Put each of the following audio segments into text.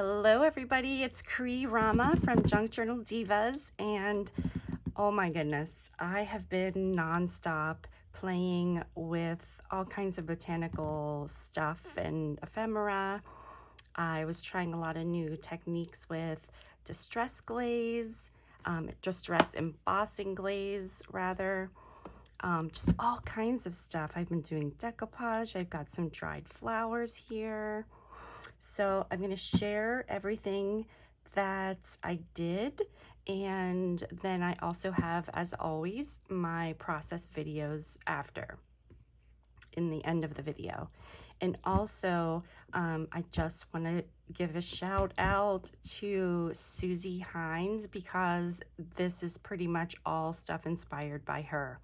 Hello everybody, it's Rama from JunkJournal Divas, and oh my goodness, I have been nonstop playing with all kinds of botanical stuff and ephemera. I was trying a lot of new techniques with distress glaze, distress embossing glaze rather, just all kinds of stuff. I've been doing decoupage. I've got some dried flowers here. So I'm going to share everything that I did, and then I also have, as always, my process videos after in the end of the video. And also I just want to give a shout out to Susie Hines, because this is pretty much all stuff inspired by her.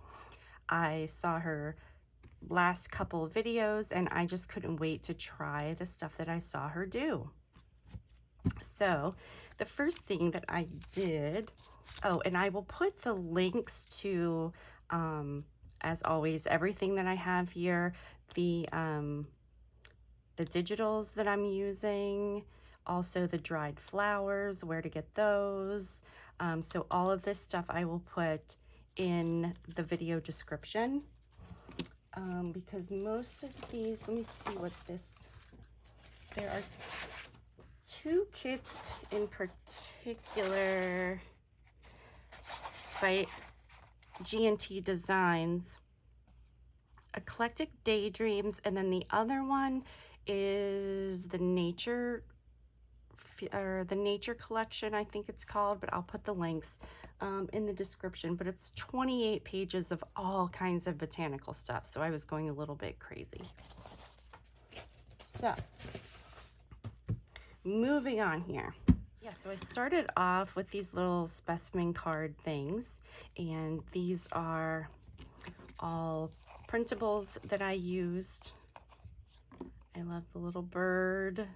I saw her last couple of videos and I just couldn't wait to try the stuff that I saw her do. So the first thing that I did, oh, and I will put the links to, as always, everything that I have here, the digitals that I'm using, also the dried flowers, where to get those. So all of this stuff I will put in the video description. Because most of these, let me see what this, there are two kits in particular by G&T Designs, Eclectic Daydreams, and then the other one is the Nature Collection, I think it's called, but I'll put the links in the description. But it's 28 pages of all kinds of botanical stuff, so I was going a little bit crazy. So moving on here. Yeah, so I started off with these little specimen card things, and these are all printables that I used. I love the little bird.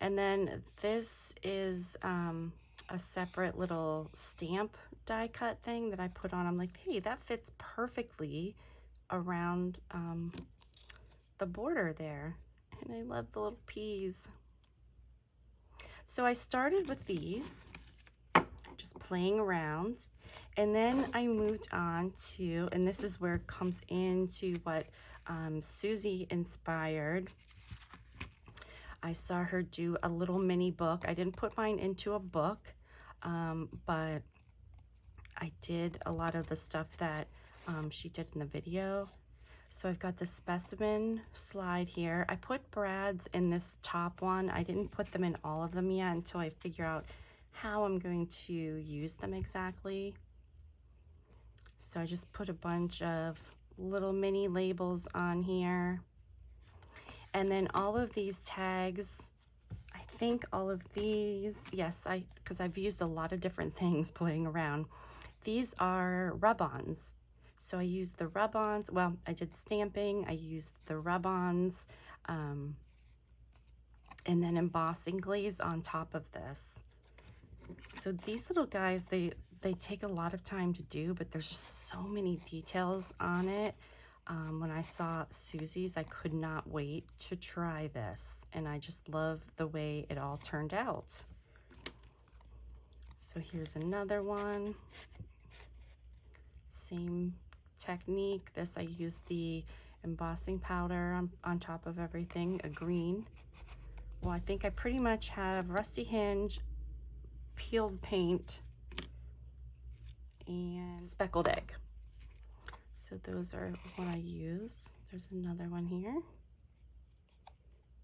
And then this is a separate little stamp die cut thing that I put on. I'm like, hey, that fits perfectly around the border there. And I love the little peas. So I started with these, just playing around, and then I moved on to, and this is where it comes into what Susie inspired. I saw her do a little mini book. I didn't put mine into a book, but I did a lot of the stuff that she did in the video. So I've got the specimen slide here. I put brads in this top one. I didn't put them in all of them yet until I figure out how I'm going to use them exactly. So I just put a bunch of little mini labels on here. And then all of these tags, I think all of these, yes, because I've used a lot of different things playing around. These are rub-ons. So I used the rub-ons, well, I did stamping, I used the rub-ons, and then embossing glaze on top of this. So these little guys, they take a lot of time to do, but there's just so many details on it. When I saw Susie's, I could not wait to try this, and I just love the way it all turned out. So here's another one. Same technique. This, I used the embossing powder on top of everything, a green. Well, I think I pretty much have rusty hinge, peeled paint, and speckled egg. So those are what I used. There's another one here.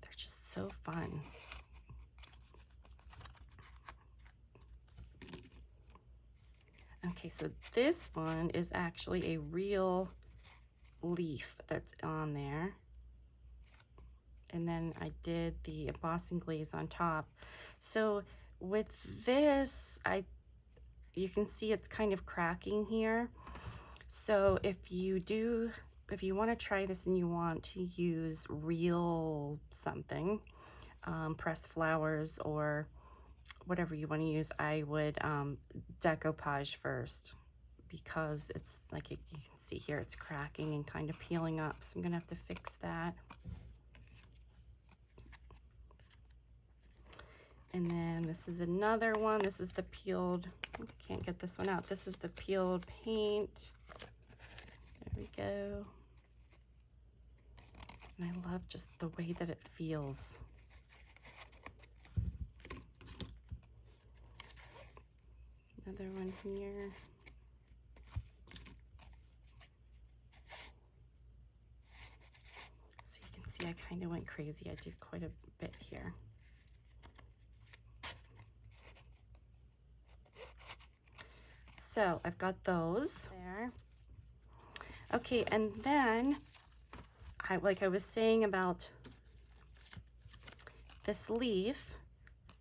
They're just so fun. Okay, so this one is actually a real leaf that's on there. And then I did the embossing glaze on top. So with this, you can see it's kind of cracking here. So if you want to try this and you want to use real something, pressed flowers or whatever you want to use, I would decoupage first, because it's like, you can see here, it's cracking and kind of peeling up. So I'm gonna have to fix that. And then this is another one. This is the peeled, can't get this one out. This is the peeled paint. There we go. And I love just the way that it feels. Another one here. So you can see I kind of went crazy. I did quite a bit here. So I've got those there. Okay, and then like I was saying about this leaf,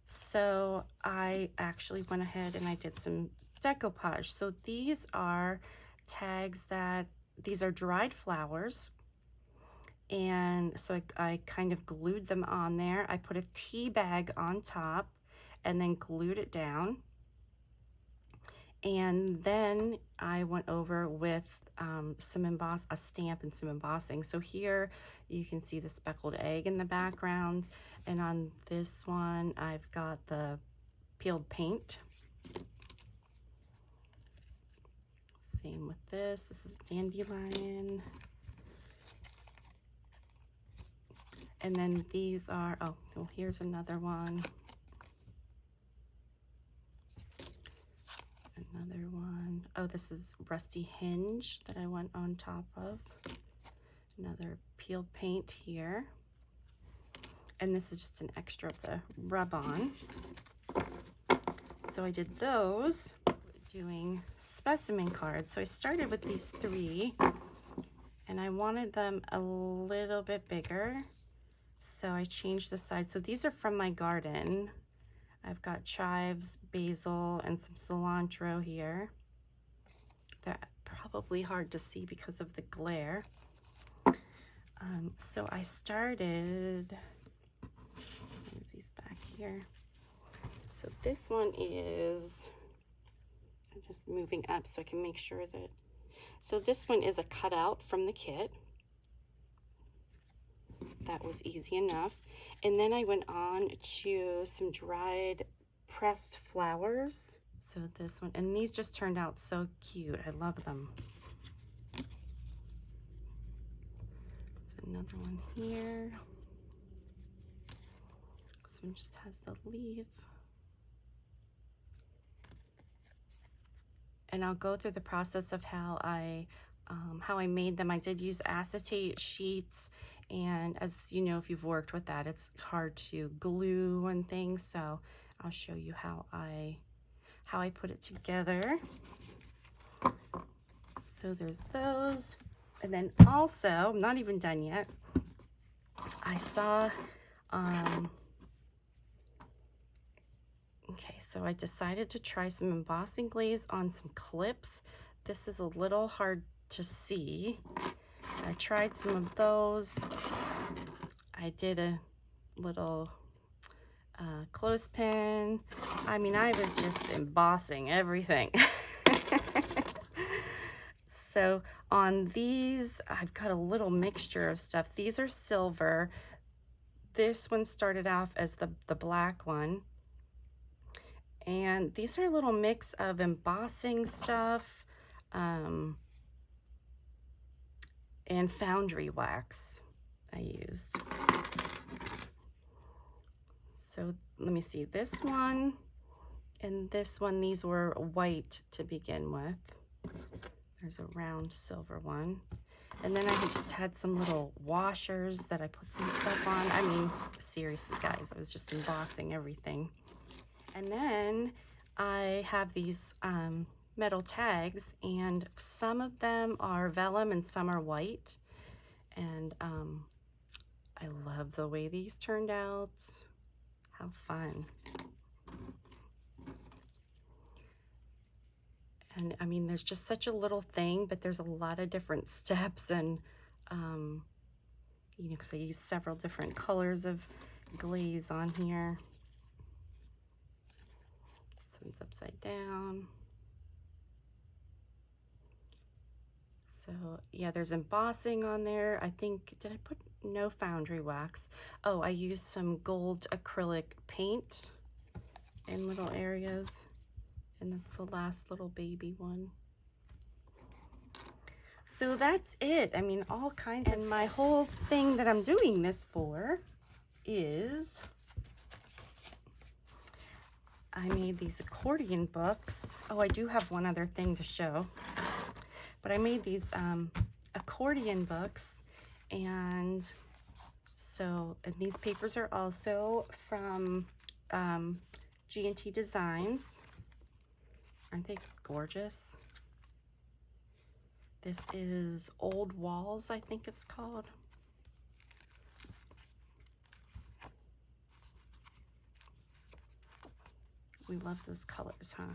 so I actually went ahead and I did some decoupage. So these are tags these are dried flowers. And so I kind of glued them on there. I put a tea bag on top and then glued it down. And then I went over with a stamp and some embossing. So here you can see the speckled egg in the background. And on this one, I've got the peeled paint. Same with this. This is dandelion. And then these are, oh, well, here's another one. Another one. Oh, this is rusty hinge that I went on top of. Another peeled paint here. And this is just an extra of the rub-on. So I did those, doing specimen cards. So I started with these 3, and I wanted them a little bit bigger. So I changed the size. So these are from my garden. I've got chives, basil, and some cilantro here. They're probably hard to see because of the glare. So I started, move these back here. So this one is, I'm just moving up so I can make sure that, so this one is a cutout from the kit. That was easy enough. And then I went on to some dried pressed flowers. So this one, and these just turned out so cute. I love them. There's another one here. This one just has the leaf. And I'll go through the process of how I made them. I did use acetate sheets, and as you know, if you've worked with that, it's hard to glue and things. So I'll show you how I put it together. So there's those, and then also, I'm not even done yet. I saw, okay, so I decided to try some embossing glaze on some clips. This is a little hard to see. I tried some of those. I did a little clothespin. I mean, I was just embossing everything. So on these, I've got a little mixture of stuff. These are silver. This one started off as the black one. And these are a little mix of embossing stuff and foundry wax I used. So let me see, this one and this one, these were white to begin with. There's a round silver one. And then I just had some little washers that I put some stuff on. I mean, seriously, guys, I was just embossing everything. And then I have these metal tags, and some of them are vellum and some are white. And I love the way these turned out. How fun. And I mean, there's just such a little thing, but there's a lot of different steps, and you know, because I use several different colors of glaze on here. This one's upside down. So yeah, there's embossing on there. I think, did I put no foundry wax? Oh, I used some gold acrylic paint. in little areas. And it's the last little baby one. So that's it. I mean, all kinds of, and my whole thing that I'm doing this for is I made these accordion books. Oh, I do have one other thing to show, but I made these accordion books, and so, and these papers are also from G&T Designs. Aren't they gorgeous? This is Old Walls, I think it's called. We love those colors, huh?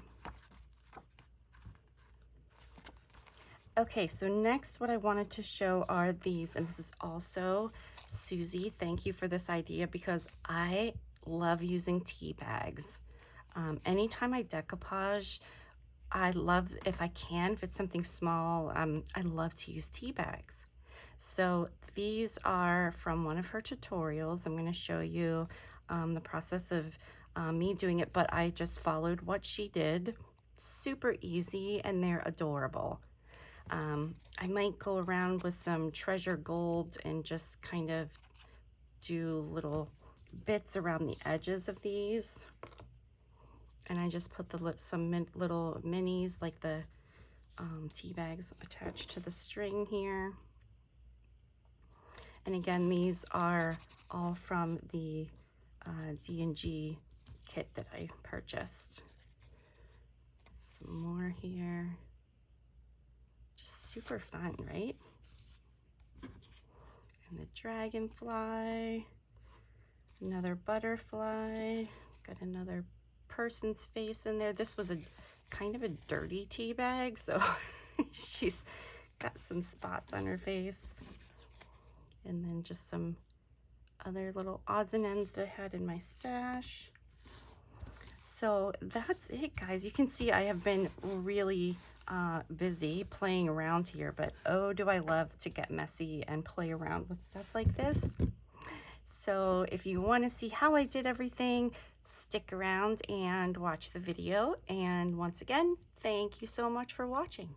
Okay, so next what I wanted to show are these, and this is also Susie. Thank you for this idea because I love using tea bags. Anytime I decoupage, I love, if I can, if it's something small, I love to use tea bags. So these are from one of her tutorials. I'm going to show you the process of me doing it, but I just followed what she did. Super easy, and they're adorable. I might go around with some treasure gold and just kind of do little bits around the edges of these. And I just put some little minis, like the tea bags, attached to the string here. And again, these are all from the D&G kit that I purchased. Some more here. Just super fun, right? And the dragonfly, another butterfly, got another person's face in there. This was a kind of a dirty tea bag, so she's got some spots on her face. And then just some other little odds and ends that I had in my stash. So that's it, guys. You can see I have been really busy playing around here, but oh, do I love to get messy and play around with stuff like this. So if you want to see how I did everything, stick around and watch the video. And once again, thank you so much for watching.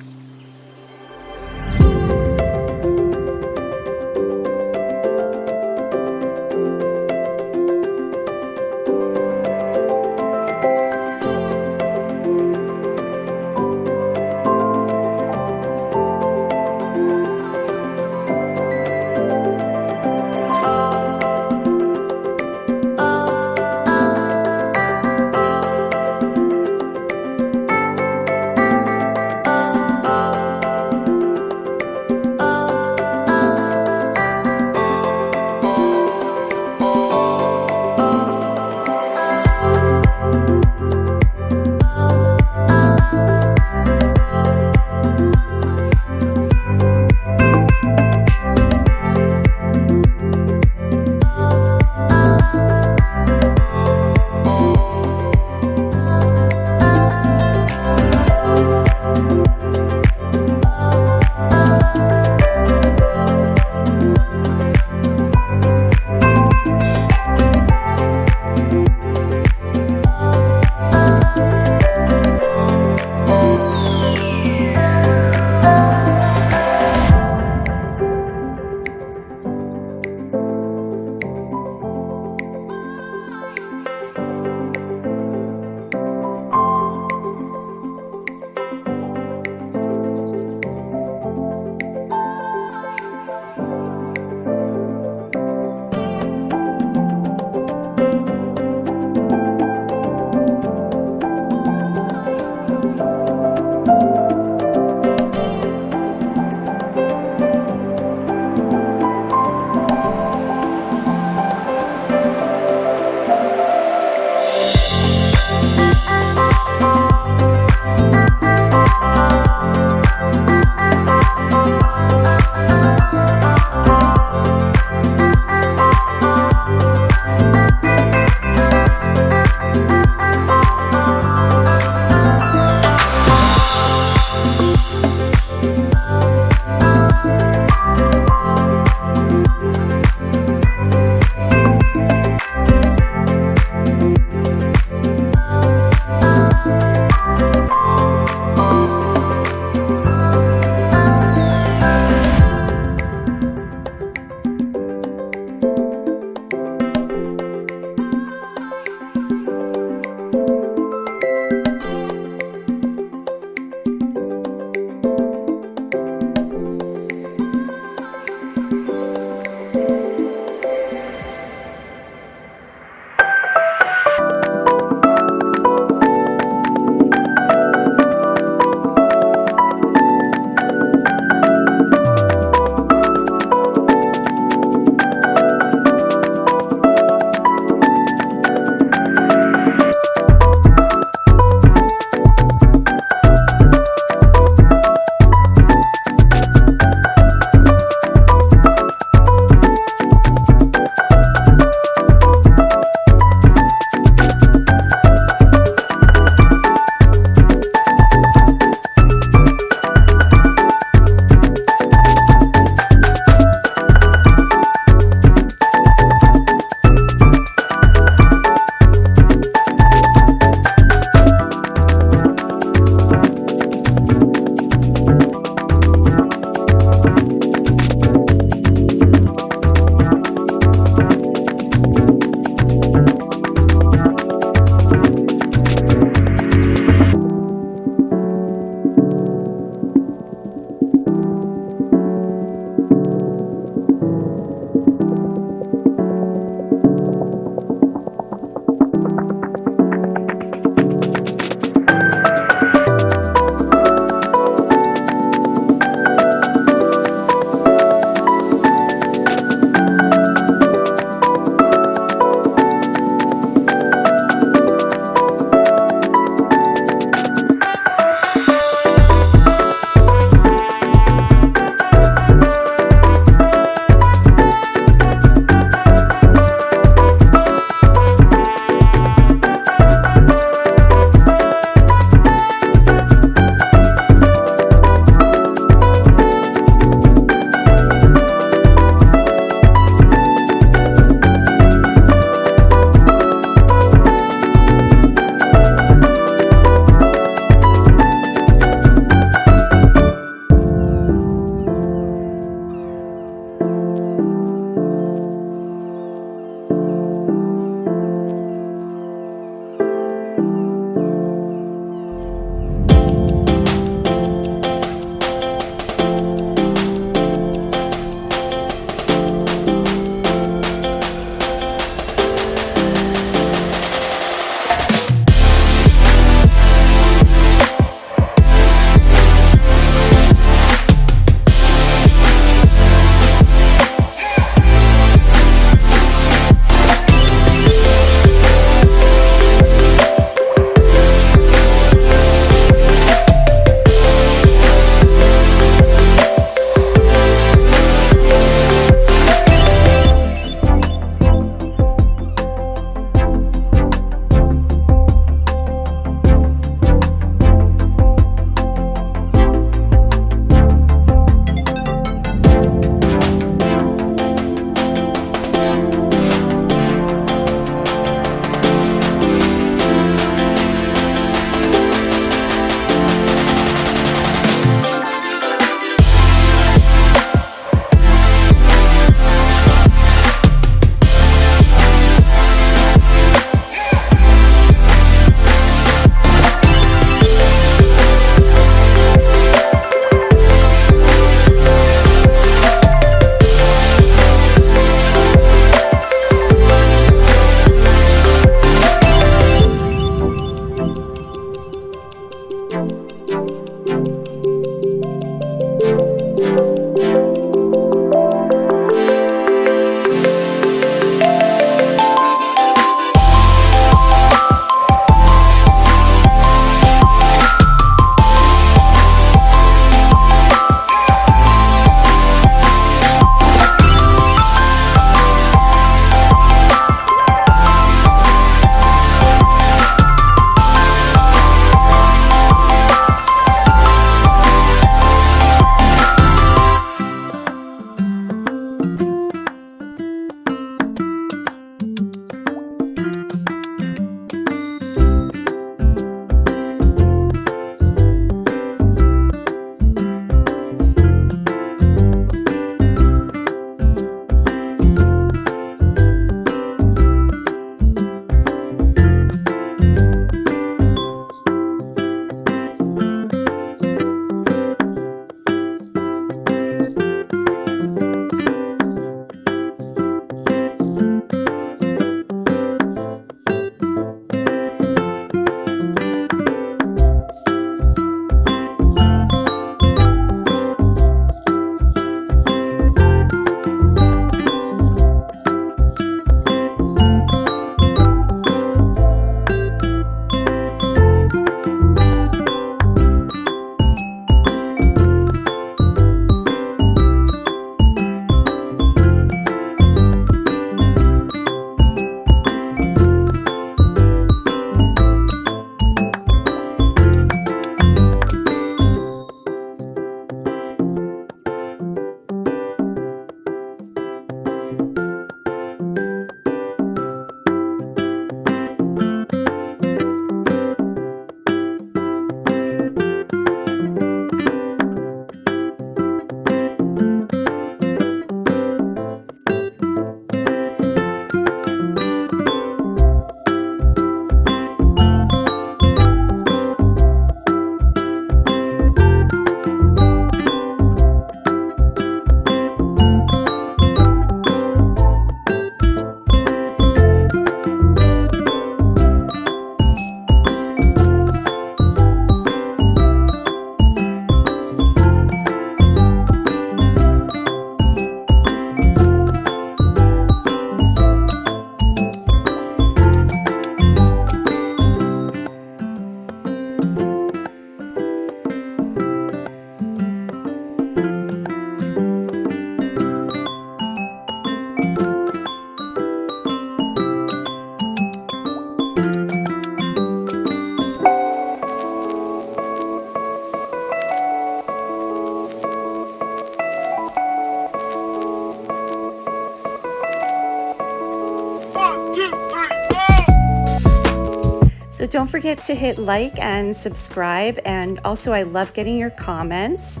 don't forget to hit like and subscribe. And also, I love getting your comments.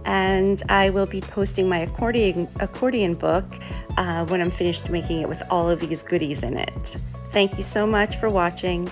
And I will be posting my accordion book when I'm finished making it with all of these goodies in it. Thank you so much for watching.